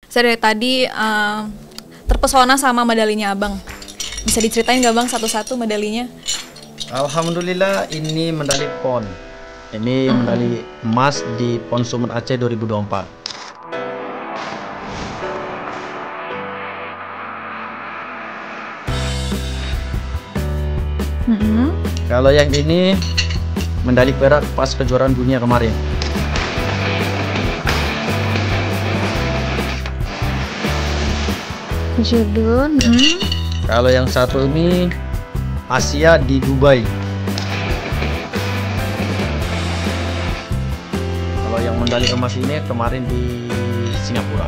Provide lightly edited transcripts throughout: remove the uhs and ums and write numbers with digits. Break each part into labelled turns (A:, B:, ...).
A: Saya dari tadi terpesona sama medalinya abang. Bisa diceritain gak bang satu-satu medalinya?
B: Alhamdulillah ini medali PON. Ini medali emas di PON Sumut Aceh 2024. Kalau yang ini medali perak pas kejuaraan dunia kemarin.
A: Judul.
B: Kalau yang satu ini Asia di Dubai. Kalau yang medali emas ini kemarin di Singapura.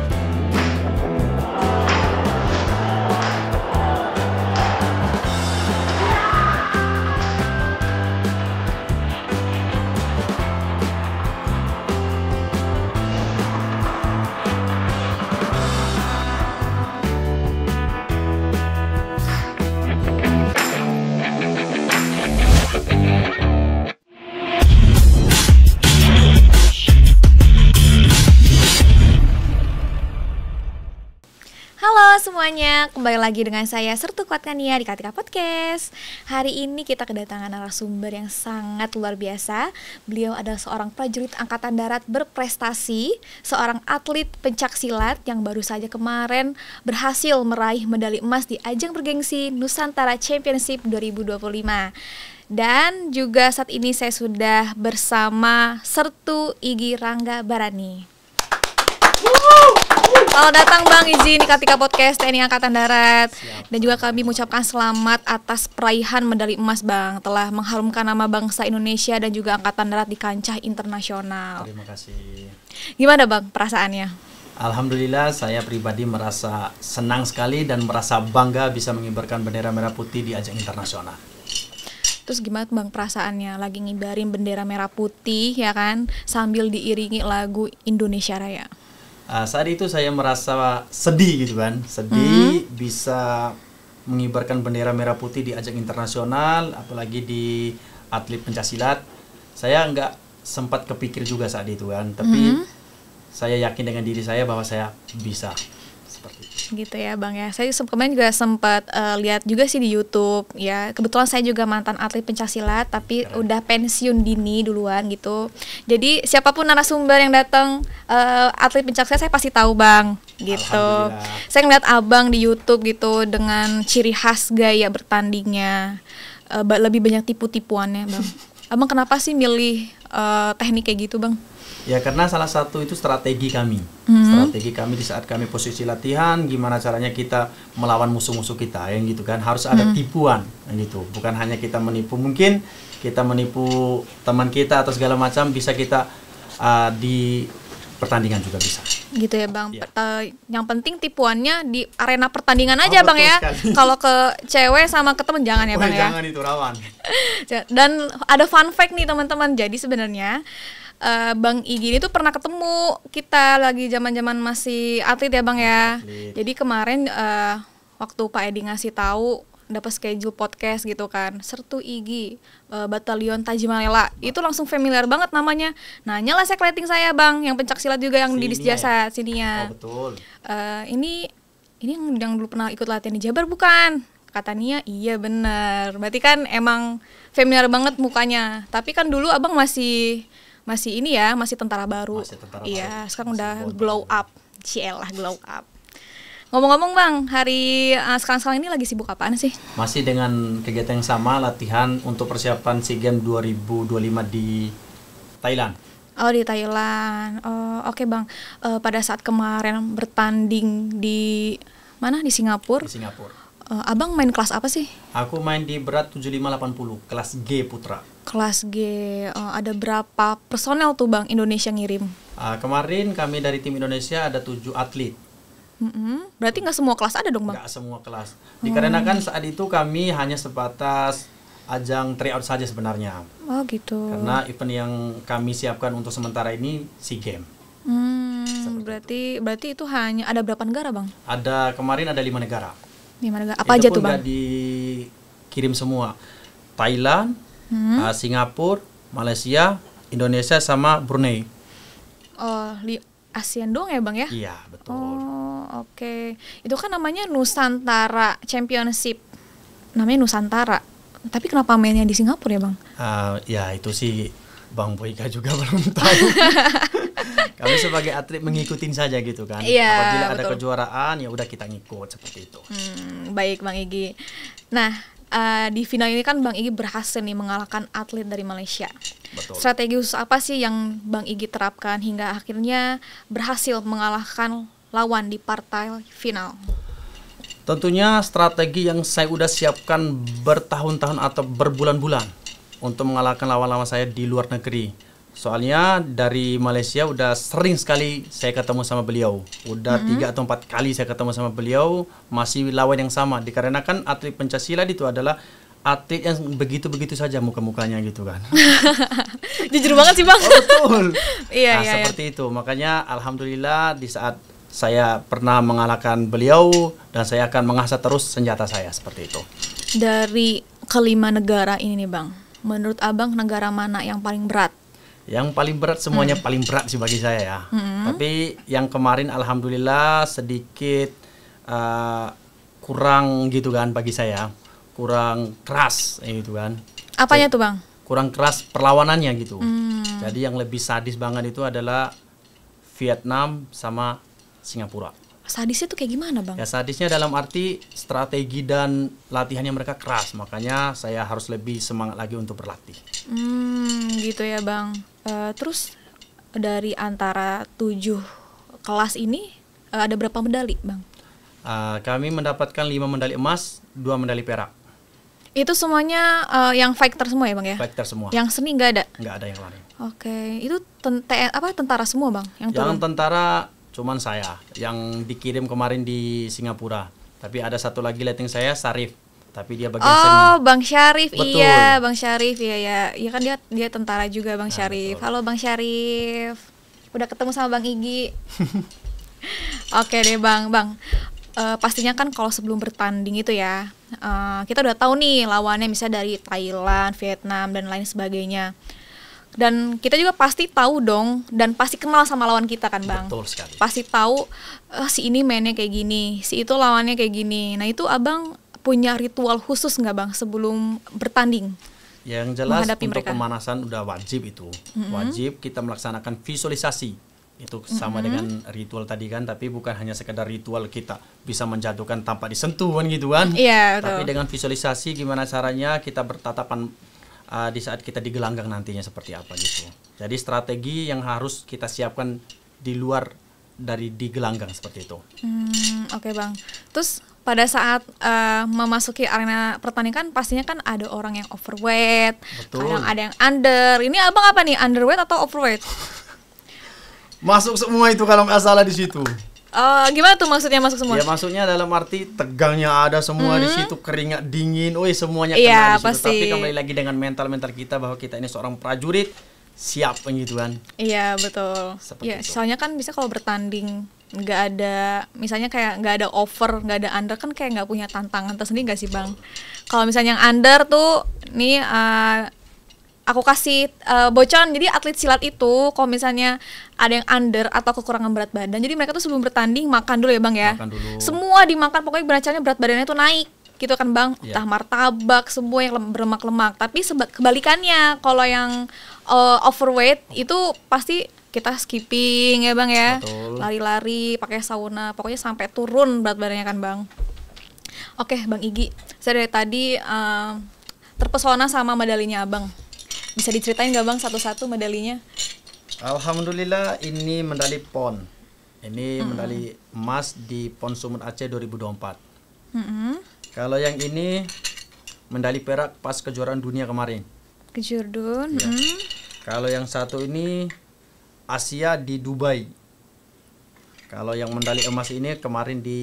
A: Halo semuanya, kembali lagi dengan saya Sertu Kuatkania di Katika Podcast. Hari ini kita kedatangan narasumber yang sangat luar biasa. Beliau adalah seorang prajurit angkatan darat berprestasi, seorang atlet pencaksilat yang baru saja kemarin berhasil meraih medali emas di ajang bergengsi Nusantara Championship 2025. Dan juga saat ini saya sudah bersama Sertu Igi Rangga Barani. Selamat datang Bang Izin di Katika Podcast TNI Angkatan Darat. Dan juga kami mengucapkan selamat atas peraihan medali emas Bang, telah mengharumkan nama bangsa Indonesia dan juga Angkatan Darat di kancah internasional.
B: Terima kasih.
A: Gimana Bang perasaannya?
B: Alhamdulillah saya pribadi merasa senang sekali dan merasa bangga bisa mengibarkan bendera merah putih di ajang internasional.
A: Terus gimana Bang perasaannya lagi ngibarin bendera merah putih ya kan, sambil diiringi lagu Indonesia Raya?
B: Saat itu saya merasa sedih gitu kan, sedih bisa mengibarkan bendera merah putih di ajang internasional, apalagi di atlet pencaksilat. Saya nggak sempat kepikir juga saat itu kan, tapi saya yakin dengan diri saya bahwa saya bisa seperti itu.
A: Gitu ya Bang ya. Saya kemarin juga sempat lihat juga sih di YouTube ya. Kebetulan saya juga mantan atlet pencaksilat tapi udah pensiun dini duluan gitu. Jadi siapapun narasumber yang datang atlet pencaksilat saya pasti tahu Bang gitu. Saya ngeliat Abang di YouTube gitu dengan ciri khas gaya bertandingnya. Lebih banyak tipu-tipuannya Bang. Abang kenapa sih milih teknik kayak gitu Bang?
B: Ya karena salah satu itu strategi kami. Strategi kami di saat kami posisi latihan, gimana caranya kita melawan musuh-musuh kita, yang gitu kan. Harus ada tipuan, yang gitu. Bukan hanya kita menipu, mungkin kita menipu teman kita atau segala macam, bisa kita di pertandingan juga bisa.
A: Gitu ya Bang. Ya. Yang penting tipuannya di arena pertandingan aja Bang ya. Kalau ke cewek sama ke temen jangan ya Bang ya.
B: Jangan, itu rawan.
A: Dan ada fun fact nih teman-teman. Jadi sebenarnya Bang Igi ini tuh pernah ketemu kita lagi zaman-zaman masih atlet ya Bang ya. Jadi kemarin waktu Pak Edi ngasih tahu dapat schedule podcast gitu kan, Sertu Igi Batalion Tajimalela, itu langsung familiar banget namanya. Nanya lah sekleting saya Bang, yang pencaksilat juga yang di Disjasa sininya.
B: Oh betul.
A: Ini yang dulu pernah ikut latihan di Jabar bukan? Kata Nia, iya bener. Berarti kan emang familiar banget mukanya. Tapi kan dulu Abang masih ini ya, masih tentara baru. Iya, sekarang udah glow up. Cielah glow up. Ngomong-ngomong Bang, hari sekarang ini lagi sibuk apaan sih?
B: Masih dengan kegiatan yang sama, latihan untuk persiapan SEA Games 2025 di Thailand.
A: Oh di Thailand. Oh, oke Bang. Pada saat kemarin bertanding di mana? Di Singapura.
B: Di Singapura.
A: Abang main kelas apa sih?
B: Aku main di berat 75-80, kelas G putra.
A: Kelas G, ada berapa personel tuh Bang Indonesia ngirim?
B: Kemarin kami dari tim Indonesia ada 7 atlet.
A: Berarti nggak semua kelas ada dong Bang?
B: Nggak semua kelas. Dikarenakan saat itu kami hanya sebatas ajang tryout saja sebenarnya.
A: Oh gitu.
B: Karena event yang kami siapkan untuk sementara ini SEA Games.
A: Berarti itu hanya ada berapa negara Bang?
B: Ada kemarin ada 5 negara.
A: 5 negara. Apa aja tuh Bang?
B: Itu pun nggak dikirim semua. Thailand, Singapura, Malaysia, Indonesia sama Brunei.
A: ASEAN doang ya Bang ya?
B: Iya betul.
A: Oke, itu kan namanya Nusantara Championship, namanya Nusantara. Tapi kenapa mainnya di Singapura ya bang?
B: Ya itu sih Bang Boyka juga belum tahu. Kami sebagai atlet ngikutin saja gitu kan.
A: Iya,
B: Apabila ada
A: betul.
B: kejuaraan ya udah kita ngikut seperti itu.
A: Baik Bang Igi. Nah, di final ini kan Bang Igi berhasil nih mengalahkan atlet dari Malaysia.
B: Betul.
A: Strategi khusus apa sih yang Bang Igi terapkan hingga akhirnya berhasil mengalahkan lawan di partai final?
B: Tentunya strategi yang saya udah siapkan bertahun-tahun atau berbulan-bulan untuk mengalahkan lawan-lawan saya di luar negeri. Soalnya dari Malaysia udah sering sekali saya ketemu sama beliau. Udah 3 atau 4 kali saya ketemu sama beliau, masih lawan yang sama. Dikarenakan atlet pencaksilat itu adalah atlet yang begitu-begitu saja muka-mukanya gitu kan.
A: Jujur banget sih Bang.
B: Oh, betul.
A: Iya,
B: Nah,
A: iya, iya.
B: seperti itu. Makanya alhamdulillah di saat saya pernah mengalahkan beliau dan saya akan mengasah terus senjata saya seperti itu.
A: Dari kelima negara ini nih Bang, menurut Abang negara mana yang paling berat?
B: Yang paling berat semuanya paling berat sih bagi saya ya. Tapi yang kemarin alhamdulillah sedikit kurang gitu kan bagi saya. Kurang keras gitu kan.
A: Apanya tuh Bang?
B: Kurang keras perlawanannya gitu. Jadi yang lebih sadis banget itu adalah Vietnam sama Singapura.
A: Sadisnya tuh kayak gimana Bang?
B: Ya sadisnya dalam arti strategi dan latihannya mereka keras. Makanya saya harus lebih semangat lagi untuk berlatih.
A: Gitu ya Bang. Terus dari antara 7 kelas ini ada berapa medali Bang?
B: Kami mendapatkan 5 medali emas, 2 medali perak.
A: Itu semuanya yang fighter semua ya Bang ya?
B: Fighter semua.
A: Yang seni nggak ada?
B: Nggak ada yang lain.
A: Oke, itu tentara semua Bang yang
B: Yang
A: turun?
B: tentara cuman saya yang dikirim kemarin di Singapura. Tapi ada satu lagi letting saya, Sarif. Tapi dia bagian seni.
A: Oh, Bang Syarif.
B: Betul.
A: Iya, Bang Syarif. Iya ya. Iya kan dia tentara juga Bang Syarif.
B: betul.
A: Halo Bang Syarif. Udah ketemu sama Bang Igi. Oke deh Bang. Pastinya kan kalau sebelum bertanding itu ya, kita udah tahu nih lawannya misalnya dari Thailand, Vietnam dan lain sebagainya. Dan kita juga pasti tahu dong dan pasti kenal sama lawan kita kan Bang.
B: Betul sekali.
A: Pasti tahu si ini mainnya kayak gini, si itu lawannya kayak gini. Nah itu Abang punya ritual khusus nggak Bang sebelum bertanding?
B: Yang jelas
A: Menghadapi
B: untuk
A: mereka.
B: pemanasan udah wajib itu. Wajib kita melaksanakan visualisasi. Itu sama dengan ritual tadi kan, tapi bukan hanya sekedar ritual kita bisa menjatuhkan tanpa disentuh kan gitu kan.
A: Iya, betul.
B: Tapi dengan visualisasi gimana caranya kita bertatapan di saat kita di gelanggang nantinya seperti apa gitu. Jadi strategi yang harus kita siapkan di luar dari di gelanggang seperti itu.
A: Oke Bang. Terus pada saat memasuki arena pertandingan pastinya kan ada orang yang overweight,
B: Betul.
A: kadang ada yang under. Ini Abang apa nih, underweight atau overweight?
B: Masuk semua itu kalau nggak salah di situ.
A: Gimana tuh maksudnya masuk semua?
B: Ya maksudnya dalam arti tegangnya ada semua di situ, keringat dingin, semuanya kena
A: Iya,
B: di situ.
A: pasti.
B: Tapi kembali lagi dengan mental kita bahwa kita ini seorang prajurit siap gitu kan.
A: Iya betul.
B: Seperti
A: Ya
B: itu.
A: soalnya kan bisa kalau bertanding nggak ada, misalnya kayak nggak ada over, nggak ada under kan kayak nggak punya tantangan tersendiri nggak sih Bang? Kalau misalnya yang under tuh, nih aku kasih bocoran. Jadi atlet silat itu kalau misalnya ada yang under atau kekurangan berat badan, jadi mereka tuh sebelum bertanding makan dulu ya Bang ya.
B: Makan dulu.
A: Semua dimakan, pokoknya beracaranya berat badannya tuh naik gitu kan Bang.
B: Iya.
A: Entah martabak, semua yang berlemak-lemak. Tapi kebalikannya kalau yang overweight itu pasti kita skipping ya Bang ya.
B: Betul.
A: Lari-lari, pakai sauna, pokoknya sampai turun berat badannya kan Bang. Oke Bang Igi, saya dari tadi terpesona sama medalinya Abang. Bisa diceritain nggak Bang satu-satu medalinya?
B: Alhamdulillah ini medali PON. Ini medali emas di PON Sumut Aceh 2024. Kalau yang ini medali perak pas kejuaraan dunia kemarin.
A: Kejurdun.
B: Ya. Kalau yang satu ini Asia di Dubai. Kalau yang medali emas ini kemarin di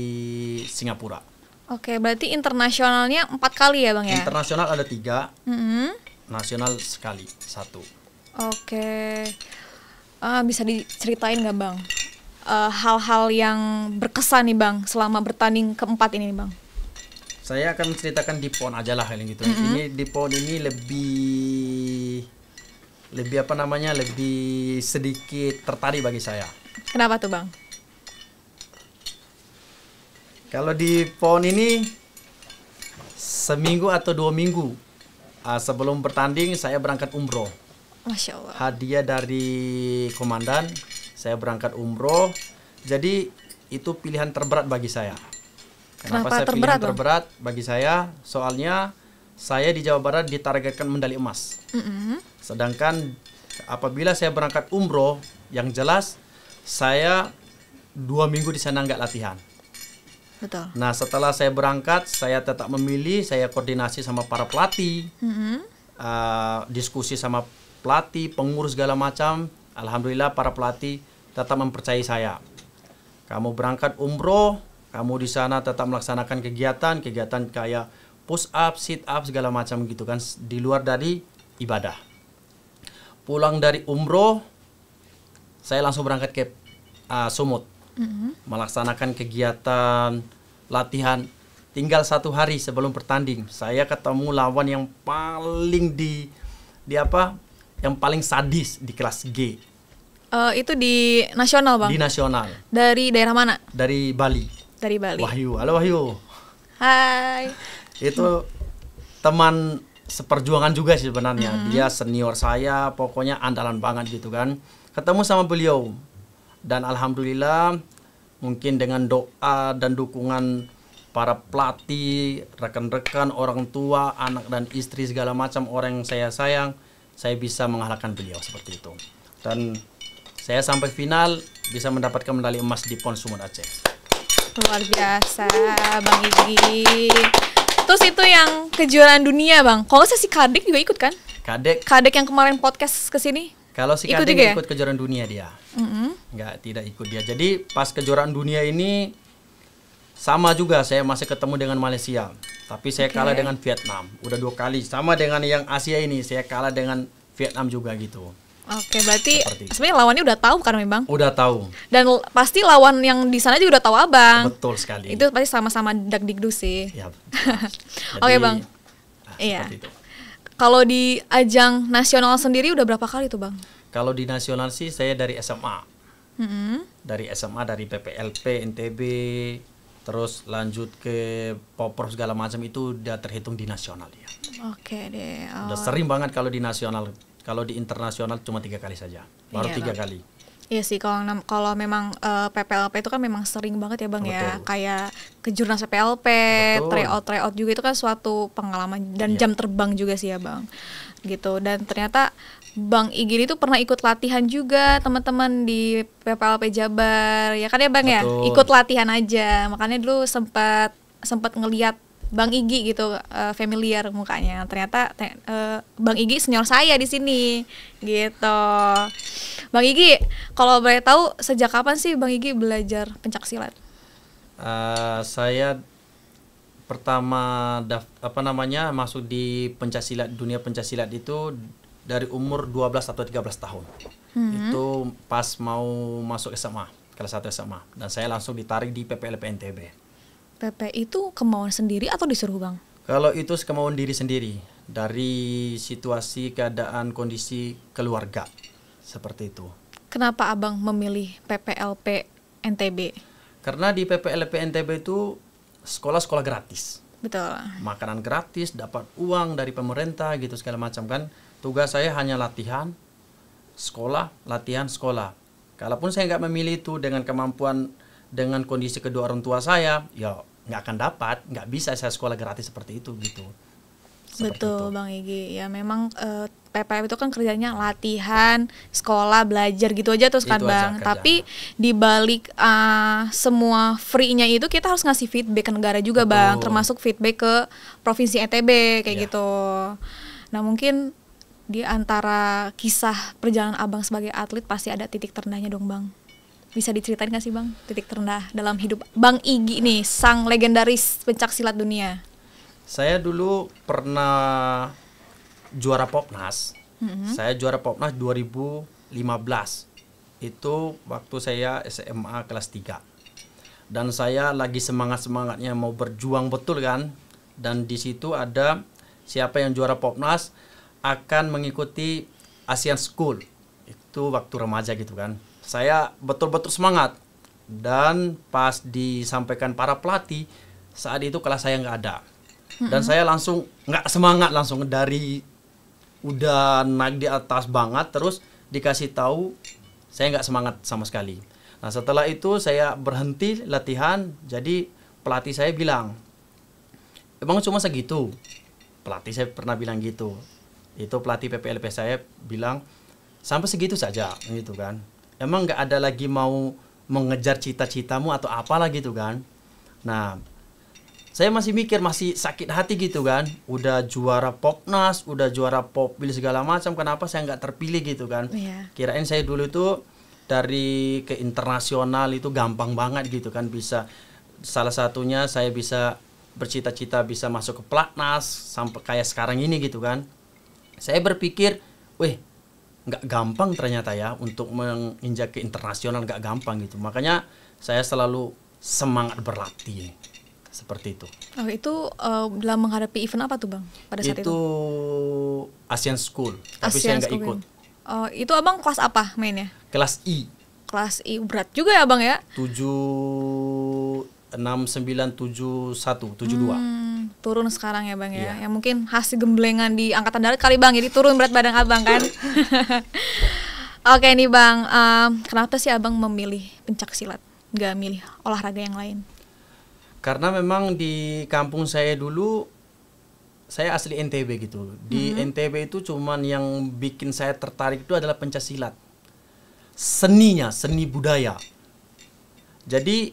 B: Singapura.
A: Oke, berarti internasionalnya 4 kali ya Bang ya?
B: Internasional ada 3,
A: Mm-mm.
B: nasional sekali 1.
A: Oke. Bisa diceritain nggak Bang? Hal-hal yang berkesan nih Bang selama bertanding keempat ini nih Bang.
B: Saya akan menceritakan di PON aja lah gitu. Ini di PON ini lebih apa namanya? Lebih sedikit tertarik bagi saya.
A: Kenapa tuh Bang?
B: Kalau di PON ini seminggu atau 2 minggu sebelum bertanding saya berangkat umroh.
A: Masya Allah.
B: Hadiah dari komandan, saya berangkat umroh. Jadi itu pilihan terberat bagi saya.
A: Kenapa
B: saya
A: terberat,
B: pilihan terberat bagi saya? Soalnya saya di Jawa Barat ditargetkan medali emas. Sedangkan apabila saya berangkat umroh, yang jelas saya 2 minggu di sana nggak latihan.
A: Betul.
B: Nah, setelah saya berangkat, saya tetap memilih, saya koordinasi sama para pelatih, diskusi sama pelatih, pengurus segala macam. Alhamdulillah para pelatih tetap mempercayai saya. Kamu berangkat umroh, kamu di sana tetap melaksanakan kegiatan kayak push up, sit up segala macam gitu kan, di luar dari ibadah. Pulang dari umroh, saya langsung berangkat ke Sumut. Melaksanakan kegiatan latihan. Tinggal 1 hari sebelum bertanding, saya ketemu lawan yang paling yang paling sadis di kelas G.
A: Itu di nasional, Bang?
B: Di nasional.
A: Dari daerah mana?
B: Dari Bali.
A: Dari Bali.
B: Wahyu. Halo Wahyu.
A: Hai.
B: Itu teman seperjuangan juga sih sebenarnya. Dia senior saya, pokoknya andalan banget gitu kan. Ketemu sama beliau. Dan alhamdulillah mungkin dengan doa dan dukungan para pelatih, rekan-rekan, orang tua, anak dan istri segala macam orang yang saya sayang, saya bisa mengalahkan beliau seperti itu. Dan saya sampai final bisa mendapatkan medali emas di PON Sumut Aceh.
A: Luar biasa, Bang Igi. Terus itu yang kejuaraan dunia, Bang. Kalau nggak salah si Kadek juga ikut kan? Kadek yang kemarin podcast kesini.
B: Kalau si
A: Ikut
B: Kadek
A: juga ya?
B: ikut kejuaraan dunia dia. Tidak ikut dia. Jadi pas kejuaraan dunia ini sama juga, saya masih ketemu dengan Malaysia. Tapi saya kalah dengan Vietnam. Udah 2 kali. Sama dengan yang Asia ini, saya kalah dengan Vietnam juga gitu.
A: Oke, berarti sebenarnya lawannya udah tahu kan memang?
B: Udah tahu.
A: Dan pasti lawan yang di sana juga udah tahu Abang.
B: Betul sekali.
A: Itu pasti sama-sama dagdikduk sih.
B: Ya.
A: Oke, Bang. Iya.
B: Itu.
A: Kalau di ajang nasional sendiri udah berapa kali tuh, Bang?
B: Kalau di nasional sih saya dari SMA. Dari SMA, dari PPLP, NTB, terus lanjut ke Popor segala macam, itu udah terhitung di nasional ya.
A: Oke deh.
B: Udah sering banget kalau di nasional. Kalau di internasional cuma 3 kali saja. Baru 3 kali.
A: Iya sih, kalau memang PPLP itu kan memang sering banget ya Bang. Betul. Ya, kayak kejurnas PPLP, tryout juga itu kan suatu pengalaman dan jam terbang juga sih ya Bang, gitu. Dan ternyata Bang Igi itu pernah ikut latihan juga teman-teman di PPLP Jabar, ya kan ya Bang. Betul. Ya, ikut latihan aja, makanya dulu sempat ngelihat Bang Igi gitu, familiar mukanya. Ternyata Bang Igi senior saya di sini, gitu. Bang Igi, kalau boleh tahu sejak kapan sih Bang Igi belajar pencaksilat?
B: Saya pertama masuk di pencaksilat, dunia pencaksilat itu dari umur 12 atau 13 tahun. Itu pas mau masuk SMA, kelas 1 SMA, dan saya langsung ditarik di PPLP NTB.
A: PP itu kemauan sendiri atau disuruh Bang?
B: Kalau itu kemauan diri sendiri, dari situasi, keadaan, kondisi keluarga, seperti itu.
A: Kenapa Abang memilih PPLP NTB?
B: Karena di PPLP NTB itu sekolah gratis.
A: Betul.
B: Makanan gratis, dapat uang dari pemerintah gitu segala macam kan. Tugas saya hanya latihan, sekolah, latihan, sekolah. Kalaupun saya nggak memilih itu dengan kemampuan, dengan kondisi kedua orang tua saya, ya nggak akan dapat, nggak bisa saya sekolah gratis seperti itu gitu.
A: Betul itu. Bang Igi, ya memang PPLP itu kan kerjanya latihan, sekolah, belajar gitu aja terus kan Bang. Tapi di balik semua free-nya itu kita harus ngasih feedback ke negara juga. Betul. Bang, termasuk feedback ke provinsi NTB kayak gitu. Nah mungkin di antara kisah perjalanan Abang sebagai atlet pasti ada titik terendahnya dong Bang. Bisa diceritain gak sih Bang, titik terendah dalam hidup Bang Igi nih, sang legendaris pencaksilat dunia?
B: Saya dulu pernah juara Popnas. Saya juara Popnas 2015. Itu waktu saya SMA kelas 3. Dan saya lagi semangat-semangatnya mau berjuang betul kan. Dan di situ ada siapa yang juara Popnas akan mengikuti Asian School. Itu waktu remaja gitu kan. Saya betul-betul semangat. Dan pas disampaikan para pelatih, saat itu kelas saya nggak ada. Dan saya langsung nggak semangat, langsung dari udah naik di atas banget, terus dikasih tahu saya nggak semangat sama sekali. Nah setelah itu saya berhenti latihan, jadi pelatih saya bilang, emang cuma segitu? Pelatih saya pernah bilang gitu. Itu pelatih PPLP saya bilang, sampai segitu saja gitu kan. Emang nggak ada lagi mau mengejar cita-citamu atau apalah gitu kan. Nah saya masih mikir, masih sakit hati gitu kan. Udah juara Popnas, udah juara Popbil segala macam, kenapa saya nggak terpilih gitu kan. Kirain saya dulu itu dari ke internasional itu gampang banget gitu kan. Bisa, salah satunya saya bisa bercita-cita bisa masuk ke Platnas sampai kayak sekarang ini gitu kan. Saya berpikir, nggak gampang ternyata ya untuk menginjak ke internasional, nggak gampang gitu. Makanya saya selalu semangat berlatih seperti itu.
A: Oh itu dalam menghadapi event apa tuh bang pada saat itu?
B: Asian School, tapi saya nggak ikut.
A: Oh itu abang kelas apa mainnya?
B: Kelas I.
A: Kelas I, berat juga ya bang ya?
B: 76971 72.
A: Turun sekarang ya bang ya.
B: Iya.
A: Yang mungkin hasil gemblengan di angkatan darat kali bang, jadi turun berat badan abang kan. Oke nih bang, kenapa sih abang memilih pencak silat, nggak milih olahraga yang lain?
B: Karena memang di kampung saya dulu, saya asli NTB gitu. Di NTB itu cuman yang bikin saya tertarik itu adalah pencaksilat. Seninya, seni budaya. Jadi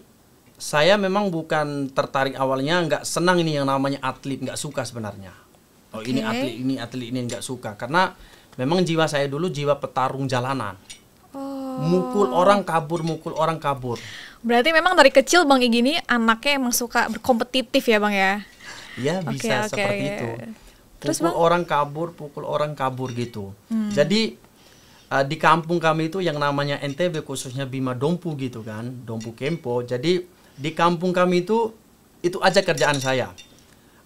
B: saya memang bukan tertarik awalnya, nggak senang ini yang namanya atlet, nggak suka sebenarnya. Oh ini atlet, ini nggak suka. Karena memang jiwa saya dulu jiwa petarung jalanan. Mukul orang kabur. Berarti
A: memang dari kecil Bang Igi ini anaknya emang suka berkompetitif ya Bang ya?
B: Ya bisa seperti itu. Pukul orang kabur gitu. Jadi di kampung kami itu yang namanya NTB khususnya Bima Dompu gitu kan, Dompu Kempo. Jadi di kampung kami itu aja kerjaan saya.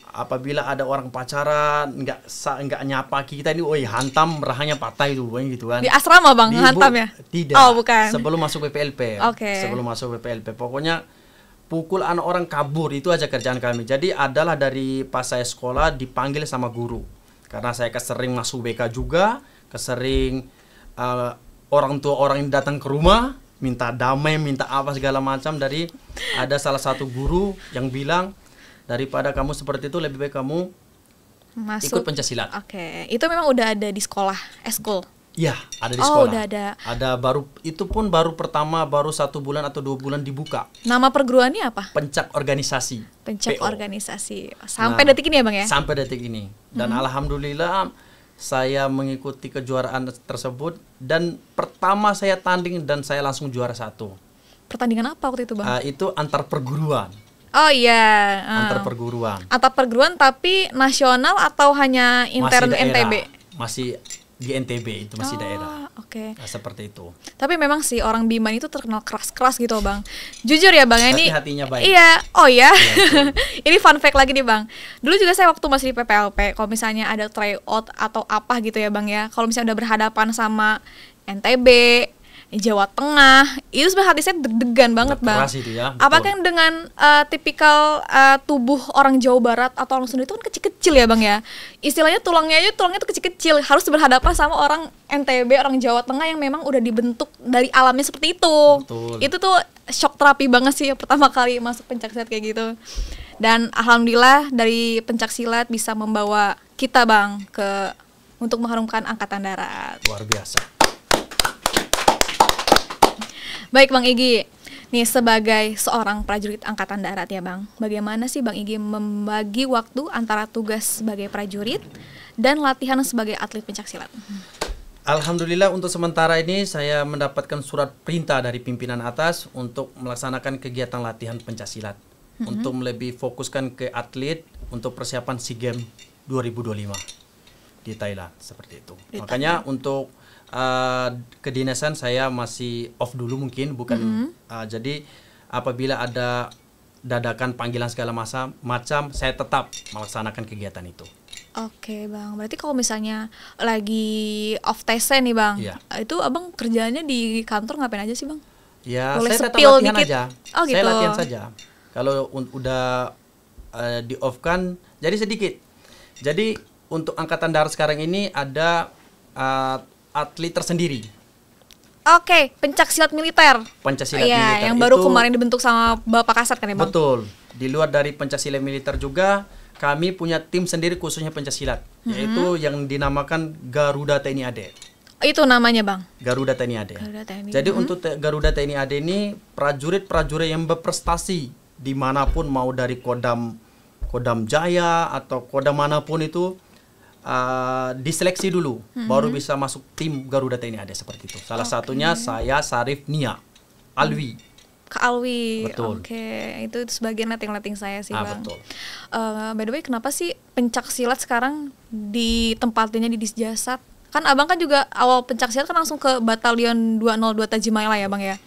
B: Apabila ada orang pacaran nggak nyapa kita ini, hantam rahanya patah itu gitu kan.
A: Di asrama Bang hantam ya?
B: Tidak.
A: Oh bukan.
B: Sebelum masuk PPLP. Sebelum masuk PPLP. Pokoknya pukul anak orang kabur itu aja kerjaan kami. Jadi adalah dari pas saya sekolah dipanggil sama guru. Karena saya kesering masuk BK juga, kesering orang tua orang ini datang ke rumah minta damai, minta apa segala macam. Dari ada salah satu guru yang bilang, daripada kamu seperti itu lebih baik kamu ikut pencaksilat.
A: Itu memang udah ada di sekolah, eskul.
B: Iya, ada di sekolah.
A: Udah ada.
B: Ada itu pun baru 1 bulan atau 2 bulan dibuka.
A: Nama perguruannya apa?
B: Pencak Organisasi.
A: Pencak Organisasi. Sampai detik ini ya Bang ya?
B: Sampai detik ini. Dan alhamdulillah saya mengikuti kejuaraan tersebut, dan pertama saya tanding dan saya langsung juara 1.
A: Pertandingan apa waktu itu Bang?
B: Itu antar perguruan.
A: Oh iya.
B: Antar perguruan.
A: Antar perguruan tapi nasional atau hanya intern NTB?
B: Masih di NTB itu masih daerah. Nah, seperti itu.
A: Tapi memang sih orang Biman itu terkenal keras-keras gitu Bang. Jujur ya Bang, ini
B: hatinya baik.
A: Iya. Oh ya. Ini fun fact lagi nih Bang. Dulu juga saya waktu masih di PPLP, kalau misalnya ada tryout atau apa gitu ya Bang ya, kalau misalnya udah berhadapan sama NTB, Jawa Tengah, itu sebenarnya hati saya deg-degan banget Bang.
B: Keras itu ya.
A: Apakah dengan tipikal tubuh orang Jawa Barat atau orang Sunda itu kan kecil-kecil ya Bang ya. Istilahnya tulangnya itu kecil-kecil, harus berhadapan sama orang NTB, orang Jawa Tengah yang memang udah dibentuk dari alamnya seperti itu.
B: Betul.
A: Itu tuh shock terapi banget sih pertama kali masuk pencaksilat kayak gitu. Dan alhamdulillah dari pencaksilat bisa membawa kita Bang untuk mengharumkan angkatan darat.
B: Luar biasa.
A: Baik Bang Igi, nih sebagai seorang prajurit angkatan darat ya Bang, bagaimana sih Bang Igi membagi waktu antara tugas sebagai prajurit dan latihan sebagai atlet pencaksilat?
B: Alhamdulillah untuk sementara ini saya mendapatkan surat perintah dari pimpinan atas untuk melaksanakan kegiatan latihan pencaksilat, untuk lebih fokuskan ke atlet untuk persiapan SEA Games 2025 di Thailand seperti itu. Makanya untuk kedinasan saya masih off dulu mungkin, bukan jadi apabila ada dadakan panggilan segala macam saya tetap melaksanakan kegiatan itu.
A: Oke Bang, berarti kalau misalnya lagi off TC nih Bang, itu Abang kerjanya di kantor ngapain aja sih Bang?
B: Ya,
A: Boleh
B: saya tetap
A: spill
B: latihan
A: dikit?
B: aja.
A: Oh,
B: Saya
A: gitu.
B: latihan saja. Kalau udah di off kan, jadi sedikit. Jadi untuk angkatan darat sekarang ini ada atlet tersendiri,
A: Oke, pencak silat militer.
B: Pancasila
A: Iya,
B: militer.
A: yang baru
B: Itu
A: kemarin dibentuk sama Bapak Kasat kan ya, Bang?
B: betul. Di luar dari Pancasila militer juga kami punya tim sendiri khususnya pencaksilat, yaitu yang dinamakan Garuda TNI AD.
A: Itu namanya, Bang.
B: Garuda TNI AD.
A: Garuda TNI.
B: Jadi untuk Garuda TNI AD ini prajurit-prajurit yang berprestasi dimanapun, mau dari Kodam Jaya atau Kodam manapun itu diseleksi dulu, baru bisa masuk tim Garuda TNI AD seperti itu. Salah satunya saya Sarif Nia Alwi.
A: Kak Alwi.
B: Betul.
A: Oke, itu sebagian letting saya sih, Bang.
B: Betul.
A: By the way, kenapa sih pencak silat sekarang ditempatinnya di Disjasat? Kan Abang kan juga awal pencak silat kan langsung ke Batalion 202 Tajimalela ya, Bang ya.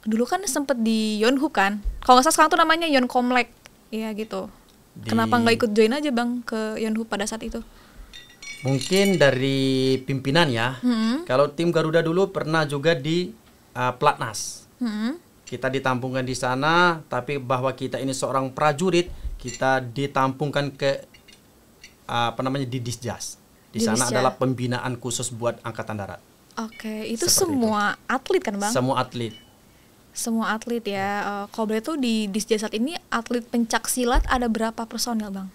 A: Dulu kan sempet di Yonhub kan. Kalau nggak salah sekarang tuh namanya Yonkomlek. Iya gitu. Kenapa nggak ikut join aja, Bang, ke Yonhub pada saat itu?
B: Mungkin dari pimpinan ya. Kalau tim Garuda dulu pernah juga di Platnas. Kita ditampungkan di sana, tapi bahwa kita ini seorang prajurit, kita ditampungkan ke di Disjas. Di sana
A: Disjas.
B: adalah pembinaan khusus buat angkatan darat.
A: Oke, itu
B: Seperti
A: semua atlet kan, Bang?
B: Semua atlet.
A: Semua atlet ya. Kalau boleh tuh di Disjasat ini atlet pencak silat ada berapa personil, Bang?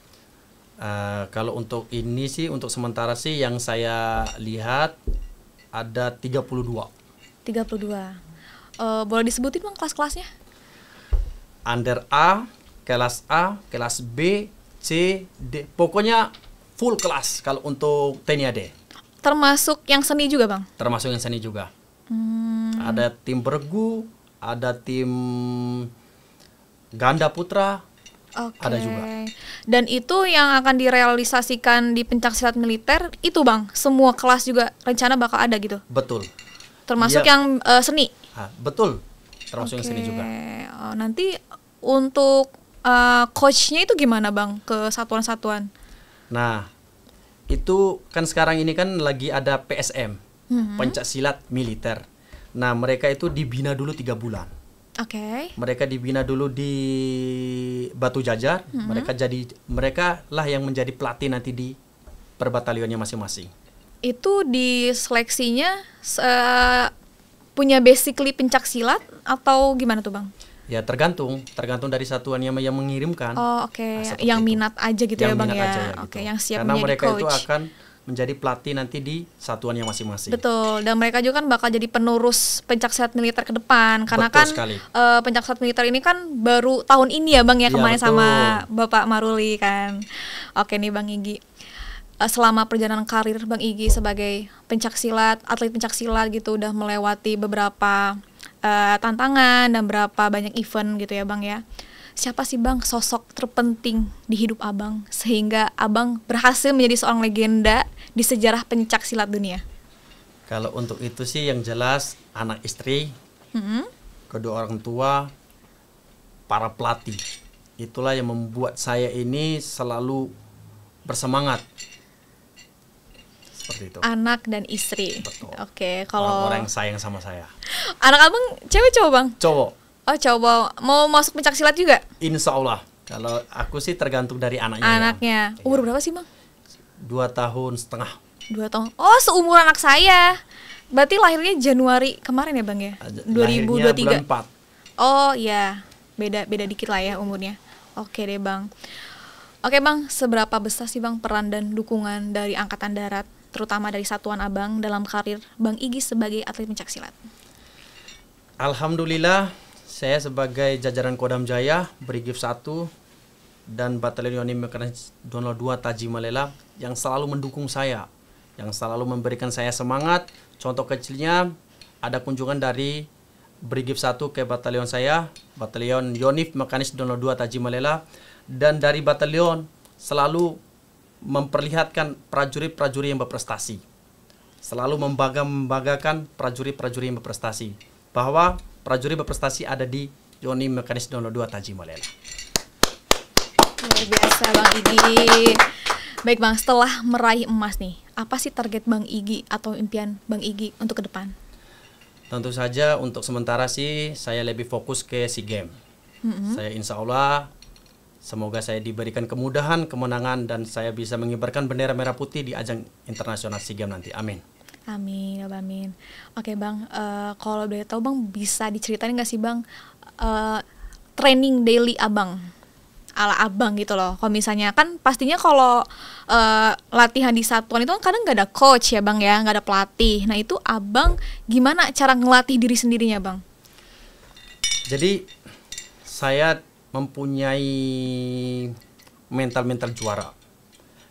B: Kalau untuk ini sih, untuk sementara sih yang saya lihat ada 32.
A: 32. Boleh disebutin, Bang, kelas-kelasnya?
B: Under A, kelas B, C, D. Pokoknya full kelas kalau untuk TNI AD.
A: Termasuk yang seni juga, Bang?
B: Termasuk yang seni juga. Ada tim bergu, ada tim ganda putra,
A: Oke.
B: ada juga.
A: Dan itu yang akan direalisasikan di pencaksilat militer itu, Bang. Semua kelas juga rencana bakal ada gitu.
B: Betul.
A: Termasuk
B: Iya.
A: yang seni.
B: Betul. Termasuk yang seni
A: Oke.
B: juga.
A: Nanti untuk coachnya itu gimana, Bang, ke satuan-satuan?
B: Nah, itu kan sekarang ini kan lagi ada PSM, pencaksilat militer. Nah, mereka itu dibina dulu 3 bulan.
A: Oke.
B: Mereka dibina dulu di Batu Jajar. Mereka lah yang menjadi pelatih nanti di perbatalionnya masing-masing.
A: Itu di seleksinya punya basically pencak silat atau gimana tuh, Bang?
B: Ya tergantung dari satuan yang mengirimkan.
A: Oh, oke.
B: Nah, seperti
A: Yang
B: itu.
A: minat aja gitu
B: Yang
A: ya, Bang
B: minat
A: ya.
B: aja
A: Oke,
B: gitu.
A: yang siap
B: Karena
A: menjadi
B: mereka
A: coach.
B: itu akan menjadi pelatih nanti di satuan yang masing-masing.
A: Betul, dan mereka juga kan bakal jadi penerus pencaksilat militer ke depan. Karena
B: Betul
A: kan
B: sekali.
A: pencaksilat militer ini kan baru tahun ini ya, Bang ya,
B: Iya,
A: kemarin
B: betul.
A: sama Bapak Maruli kan. Oke nih, Bang Igi. Selama perjalanan karir Bang Igi sebagai pencaksilat, atlet pencaksilat gitu, udah melewati beberapa tantangan dan berapa banyak event gitu ya, Bang ya. Siapa sih, Bang, sosok terpenting di hidup Abang sehingga Abang berhasil menjadi seorang legenda di sejarah pencaksilat dunia?
B: Kalau untuk itu sih yang jelas anak istri, kedua orang tua, para pelatih. Itulah yang membuat saya ini selalu bersemangat. Seperti itu.
A: Anak dan istri.
B: Betul.
A: Oke, kalau
B: Orang-orang yang sayang sama saya.
A: anak Abang cewek cowok, Bang?
B: Cowok,
A: Oh, cowok. Mau masuk pencaksilat juga?
B: insya Allah. Kalau aku sih tergantung dari anaknya.
A: Anaknya.
B: Ya.
A: Umur berapa sih, Bang?
B: 2 tahun setengah.
A: 2 tahun. Oh, seumur anak saya. Berarti lahirnya Januari kemarin ya, Bang ya?
B: Lahirnya
A: 2023.
B: bulan 4.
A: Oh, iya. Beda dikit lah ya umurnya. Oke deh, Bang. Oke, Bang, seberapa besar sih, Bang, peran dan dukungan dari Angkatan Darat, terutama dari satuan Abang dalam karir Bang Igi sebagai atlet pencaksilat?
B: Alhamdulillah, saya sebagai jajaran Kodam Jaya, Brigif 1 dan Batalion Yonif Mekanis 202 Tajimalela yang selalu mendukung saya, yang selalu memberikan saya semangat. Contoh kecilnya ada kunjungan dari Brigif 1 ke batalion saya, Batalion Yonif Mekanis 202 Tajimalela, dan dari batalion selalu memperlihatkan prajurit-prajurit yang berprestasi. Selalu membanggakan prajurit-prajurit yang berprestasi. Bahwa prajurit berprestasi ada di Yonif Mekanis 202 Tajimalela.
A: Luar biasa, Bang Igi. Baik, Bang, setelah meraih emas nih, apa sih target Bang Igi atau impian Bang Igi untuk ke depan?
B: Tentu saja untuk sementara sih saya lebih fokus ke SEA Games. Saya insya Allah semoga saya diberikan kemudahan, kemenangan, dan saya bisa mengibarkan bendera merah putih di ajang internasional SEA Games nanti. Amin.
A: Amin, ya amin. Oke Bang, kalau boleh tahu Bang bisa diceritain nggak sih Bang training daily Abang? Ala Abang gitu loh. Kalau misalnya kan pastinya kalau latihan di satuan itu kan kadang nggak ada coach ya Bang ya, nggak ada pelatih. Nah itu Abang gimana cara ngelatih diri sendirinya Bang?
B: Jadi saya mempunyai mental juara.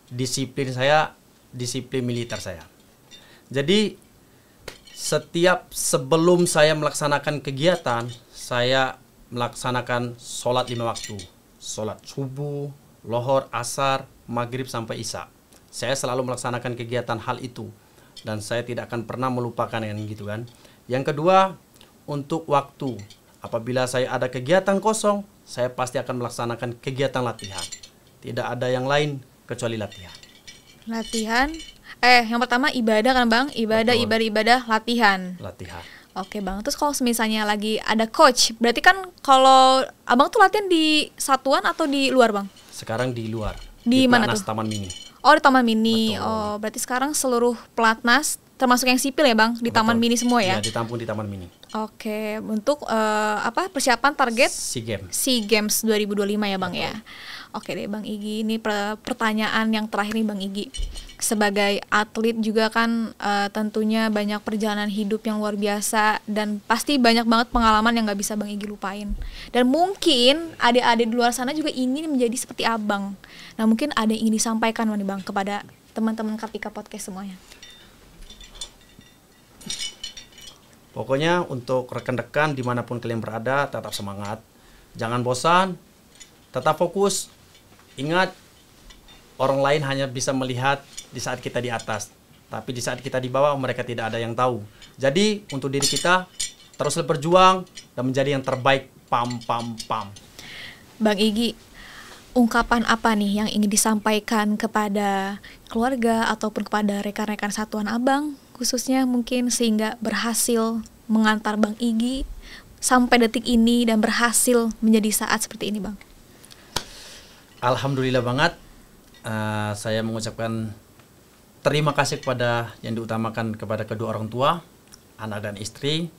B: Disiplin saya, disiplin militer saya. Jadi sebelum saya melaksanakan kegiatan, saya melaksanakan sholat 5 waktu. Sholat subuh, lohor, asar, maghrib sampai isya. Saya selalu melaksanakan kegiatan hal itu. Dan saya tidak akan pernah melupakan yang gitu kan. Yang kedua, untuk waktu. Apabila saya ada kegiatan kosong, saya pasti akan melaksanakan kegiatan latihan. Tidak ada yang lain kecuali latihan.
A: Latihan. Yang pertama ibadah kan Bang? Ibadah, latihan.
B: Latihan.
A: Oke Bang, terus kalau misalnya lagi ada coach, berarti kan kalau Abang tuh latihan di satuan atau di luar Bang?
B: Sekarang di luar.
A: Di mana
B: Platnas
A: tuh?
B: Taman Mini.
A: Oh di Taman Mini.
B: Betul.
A: Oh berarti sekarang seluruh pelatnas, termasuk yang sipil ya Bang, di Taman Mini semua ya?
B: Iya, ditampung di Taman Mini.
A: Oke, untuk persiapan target
B: SEA Games
A: 2025 ya Bang.
B: Betul.
A: Ya. Oke deh Bang Igi, ini pertanyaan yang terakhir nih Bang Igi. Sebagai atlet juga kan tentunya banyak perjalanan hidup yang luar biasa dan pasti banyak banget pengalaman yang gak bisa Bang Igi lupain. Dan mungkin adik-adik di luar sana juga ingin menjadi seperti Abang. Nah mungkin ada yang ingin disampaikan nih Bang kepada teman-teman Kartika Podcast semuanya.
B: Pokoknya untuk rekan-rekan dimanapun kalian berada, tetap semangat. Jangan bosan, tetap fokus. Ingat, orang lain hanya bisa melihat di saat kita di atas. Tapi di saat kita di bawah, mereka tidak ada yang tahu. Jadi, untuk diri kita, teruslah berjuang dan menjadi yang terbaik. Pam.
A: Bang Igi, ungkapan apa nih yang ingin disampaikan kepada keluarga ataupun kepada rekan-rekan satuan Abang, khususnya mungkin sehingga berhasil mengantar Bang Igi sampai detik ini dan berhasil menjadi saat seperti ini Bang?
B: Alhamdulillah banget. Saya mengucapkan terima kasih kepada yang diutamakan kepada kedua orang tua, anak dan istri,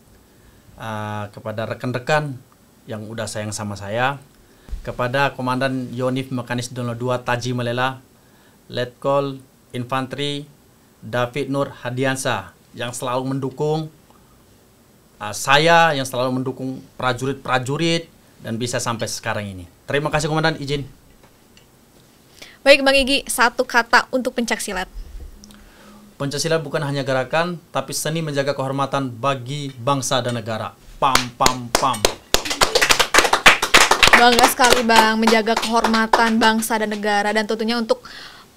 B: kepada rekan-rekan yang udah sayang sama saya, kepada Komandan Yonif Mekanis 02 Taji Malela, Letkol Infanteri David Nur Hadiansa yang selalu mendukung saya, yang selalu mendukung prajurit-prajurit dan bisa sampai sekarang ini. Terima kasih Komandan, izin.
A: Baik Bang Igi, satu kata untuk pencaksilat.
B: Pencaksilat bukan hanya gerakan, tapi seni menjaga kehormatan bagi bangsa dan negara. Pam.
A: Bangga sekali Bang, menjaga kehormatan bangsa dan negara dan tentunya untuk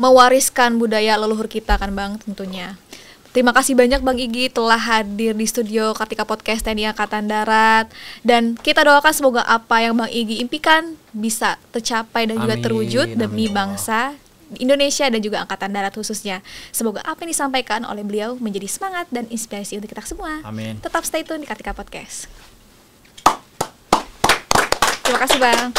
A: mewariskan budaya leluhur kita kan Bang tentunya. Terima kasih banyak Bang Igi telah hadir di studio Kartika Podcast TNI Angkatan Darat. Dan kita doakan semoga apa yang Bang Igi impikan bisa tercapai dan juga terwujud demi bangsa Indonesia dan juga Angkatan Darat khususnya. Semoga apa yang disampaikan oleh beliau menjadi semangat dan inspirasi untuk kita semua.
B: Amin.
A: Tetap stay tune di Kartika Podcast. Terima kasih Bang.